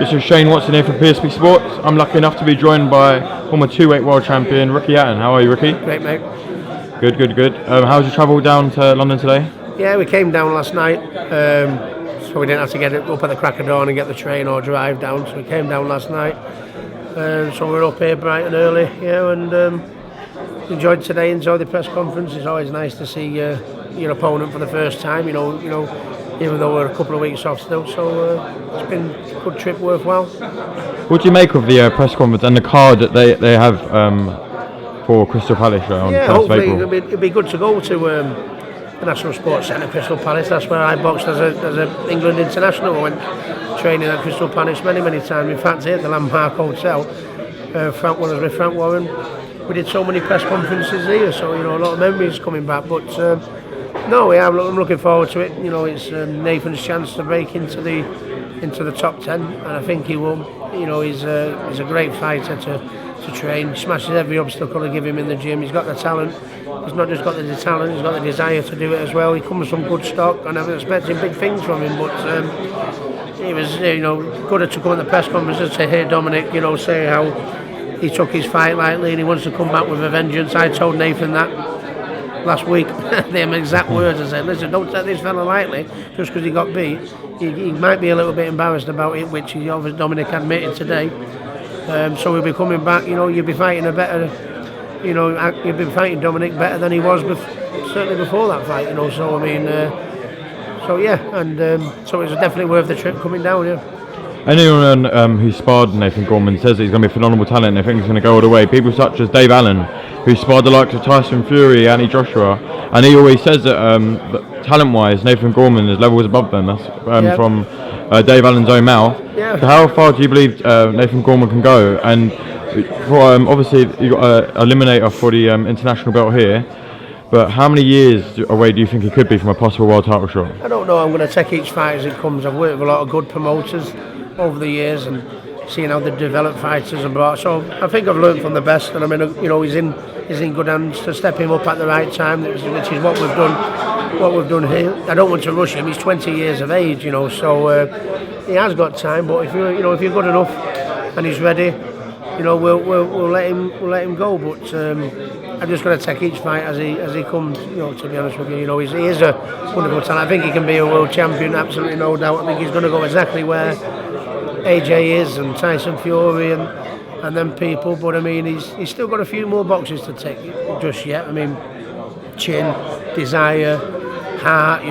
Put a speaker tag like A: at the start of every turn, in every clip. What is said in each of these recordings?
A: This is Shane Watson here from PSP Sports. I'm lucky enough to be joined by former 2-weight world champion Ricky Hatton. How are you, Ricky?
B: Great, mate.
A: Good. How was your travel down to London today?
B: Yeah, we came down last night, so we didn't have to get up at the crack of dawn and get the train or drive down. So we came down last night. So we're up here bright and early, and enjoyed today. Enjoyed the press conference. It's always nice to see your opponent for the first time. You know, even though we're a couple of weeks off still. So it's been a good trip, worthwhile.
A: What do you make of the press conference and the card that they have for Crystal Palace on 1st of
B: hopefully
A: April?
B: it'd be good to go to the National Sports Centre, Crystal Palace. That's where I boxed as a England international. I went training at Crystal Palace many times. In fact, here at the Landmark Hotel, Frank was with Frank Warren. We did so many press conferences here, so a lot of memories coming back. But no, I'm looking forward to it. It's Nathan's chance to break into the top 10, and I think he will. He's a great fighter to train. Smashes every obstacle they give him in the gym. He's got the talent. He's not just got the talent, he's got the desire to do it as well. He comes from good stock, and I'm expecting big things from him. But it was good to come at the press conference to hear Dominic say how he took his fight lightly and he wants to come back with a vengeance. I told Nathan that last week, them exact words. I said, listen, don't take this fella lightly just because he got beat. He might be a little bit embarrassed about it, which obviously Dominic admitted today. So he'll be coming back. You'll be fighting a better. You've been fighting Dominic better than he was certainly before that fight. So I mean, so it's definitely worth the trip coming down. Yeah.
A: Anyone who sparred Nathan Gorman says that he's going to be a phenomenal talent. They think he's going to go all the way. People such as Dave Allen, who sparred the likes of Tyson Fury, Anthony Joshua, and he always says that talent-wise, Nathan Gorman is levels above them. That's from Dave Allen's own mouth.
B: Yeah.
A: So how far do you believe Nathan Gorman can go? And for, obviously, you got an eliminator for the international belt here. But how many years away do you think he could be from a possible world title shot?
B: I don't know. I'm going to take each fight as it comes. I've worked with a lot of good promoters over the years and seeing how they develop fighters and brought. So I think I've learned from the best, and I mean, he's in good hands to step him up at the right time, which is what we've done. What we've done here. I don't want to rush him. He's 20 years of age, so he has got time. But if you're good enough and he's ready, we'll let him go. But I'm just going to take each fight as he comes. To be honest with you, he is a wonderful talent. I think he can be a world champion, absolutely no doubt. I think he's going to go exactly where AJ is and Tyson Fury and them people. But I mean, he's still got a few more boxes to tick just yet. I mean, chin, desire, heart.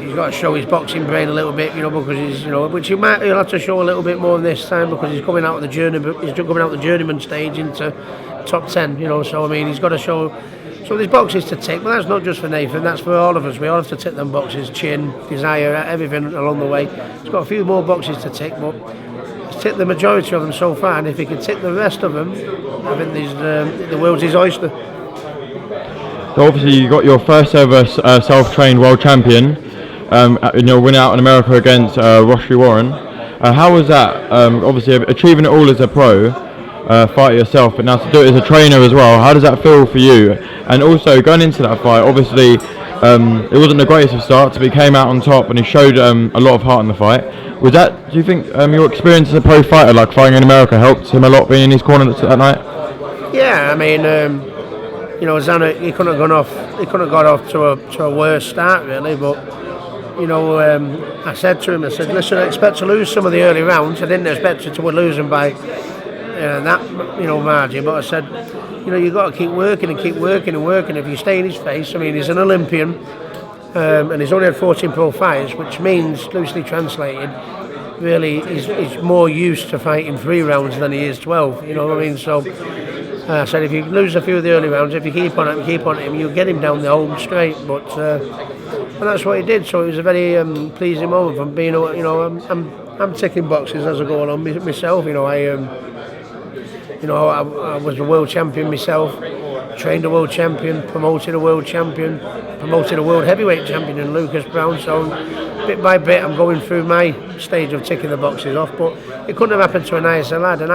B: He's got to show his boxing brain a little bit, because he's, which he'll have to show a little bit more this time because he's coming out of the journey. He's coming out of the journeyman stage into top 10. So I mean, he's got to show. So there's boxes to tick, but that's not just for Nathan. That's for all of us. We all have to tick them boxes: chin, desire, everything along the way. He's got a few more boxes to tick, but he's ticked the majority of them so far. And if he can tick the rest of them, I think the world's his oyster.
A: So obviously you got your first ever self-trained world champion, winning out in America against Roshri Warren. How was that? Obviously achieving it all as a pro, fight yourself, but now to do it as a trainer as well. How does that feel for you? And also going into that fight, obviously it wasn't the greatest of starts, but he came out on top and he showed a lot of heart in the fight. Was that? Do you think your experience as a pro fighter, like fighting in America, helped him a lot being in his corner that night?
B: Yeah, I mean. Zana, he couldn't have got off to a worse start really, but I said to him, listen, I expect to lose some of the early rounds. I didn't expect to lose them by that margin, but I said, you've got to keep working and keep working and working. If you stay in his face, I mean, he's an Olympian, and he's only had 14 pro fights, which means, loosely translated, really he's more used to fighting 3 rounds than he is 12. You know what I mean? So. I said if you lose a few of the early rounds, if you keep on him, you'll get him down the home straight. But that's what he did. So it was a very pleasing moment from being. I'm ticking boxes as I go along myself. I was a world champion myself, trained a world champion, promoted a world champion, promoted a world heavyweight champion in Lucas Browne. So bit by bit, I'm going through my stage of ticking the boxes off. But it couldn't have happened to a nicer lad, and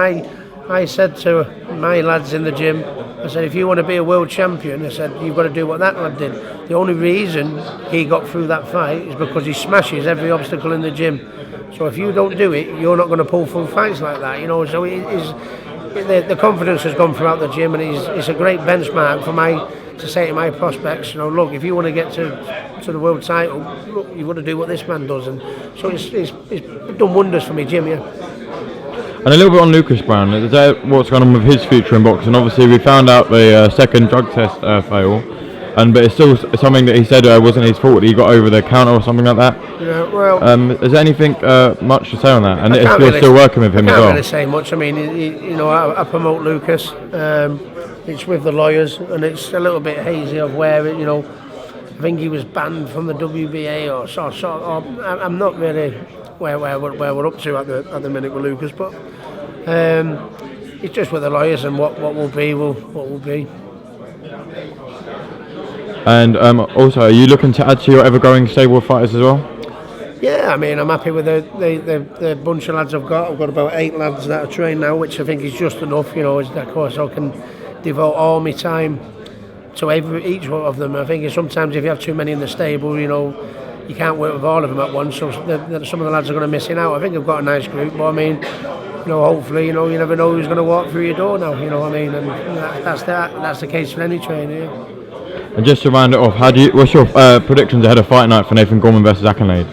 B: I said to my lads in the gym, I said, if you want to be a world champion, I said, you've got to do what that lad did. The only reason he got through that fight is because he smashes every obstacle in the gym. So if you don't do it, you're not going to pull full fights like that, you know. So the confidence has gone throughout the gym, and it's a great benchmark to say to my prospects, you know, look, if you want to get to the world title, look, you've got to do what this man does, and so it's done wonders for me, Jim. Yeah.
A: And a little bit on Lucas Browne, is that what's going on with his future in boxing? Obviously, we found out the second drug test fail, but it's still something that he said wasn't his fault, that he got over the counter or something like that.
B: Yeah, well,
A: is there anything much to say on that? And if you're still working with him as well?
B: I can't really say much. I mean, you know, I promote Lucas. It's with the lawyers, and it's a little bit hazy of where you know. I think he was banned from the WBA or I'm not really where we're up to at the minute with Lucas, but it's just with the lawyers, and what will be what will be.
A: And also, are you looking to add to your ever-growing stable of fighters as well?
B: Yeah, I mean, I'm happy with the bunch of lads I've got. I've got about 8 lads that are trained now, which I think is just enough. You know, of course I can devote all my time to each one of them. I think sometimes if you have too many in the stable, you know, you can't work with all of them at once. So some of the lads are going to missing out. I think I've got a nice group, but I mean, you know, hopefully, you know, you never know who's going to walk through your door now. You know what I mean? And that's the case for any trainer. Yeah.
A: And just to round it off, what's your predictions ahead of fight night for Nathan Gorman versus Accolade?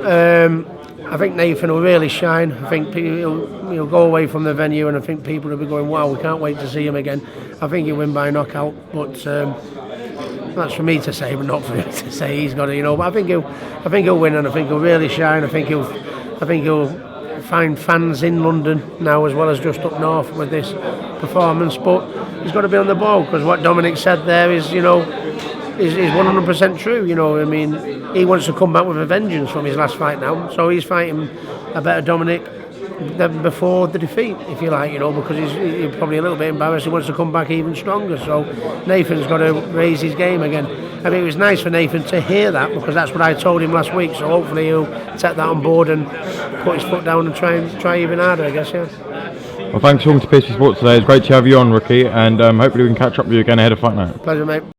B: I think Nathan will really shine. I think he'll go away from the venue, and I think people will be going, wow, we can't wait to see him again. I think he'll win by knockout, but that's for me to say, but not for him to say. He's got to, you know. But I think he'll win, and I think he'll really shine. I think he'll find fans in London now as well as just up north with this performance. But he's got to be on the ball, because what Dominic said there is, you know, is 100% true. You know, I mean, he wants to come back with a vengeance from his last fight now, so he's fighting a better Dominic than before the defeat, if you like, you know, because he's probably a little bit embarrassed. He wants to come back even stronger, so Nathan's got to raise his game again. I mean, it was nice for Nathan to hear that, because that's what I told him last week, so hopefully he'll take that on board and put his foot down and try even harder, I guess. Yeah.
A: Well, thanks for talking to PC Sports today. It's great to have you on, Rookie, and hopefully we can catch up with you again ahead of fight night.
B: Pleasure, mate.